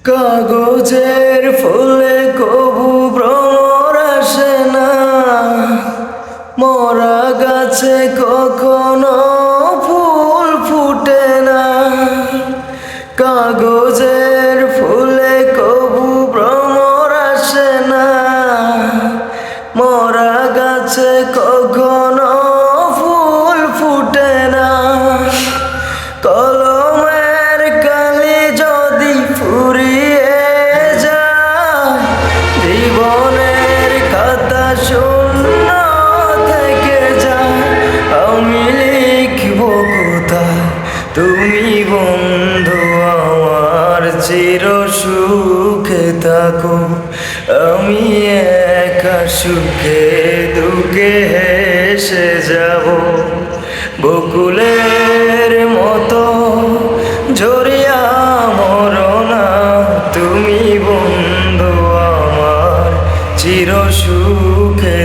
কাগজের ফুলে কবু ভ্রমর আসে না, মরা গাছে কখনো ফুল ফুটে না। কাগজের ফুলে কবু ভ্রমর আসে না, মরা গাছে কখনো ফুল ফুটে না। কলমের কালি যদি ফুরিয়ে যায়, জীবনের খাতা শূন্য থেকে যায়। আমি লিখব কোথায়, তুমি বন্ধু আমার চির সুখে থাকো। আমি একা সুখে দুঃখে হেসে যাব, বকুলের মতো ঝরিয়া মরনা। তুমি বন্ধু আমার চির সুখে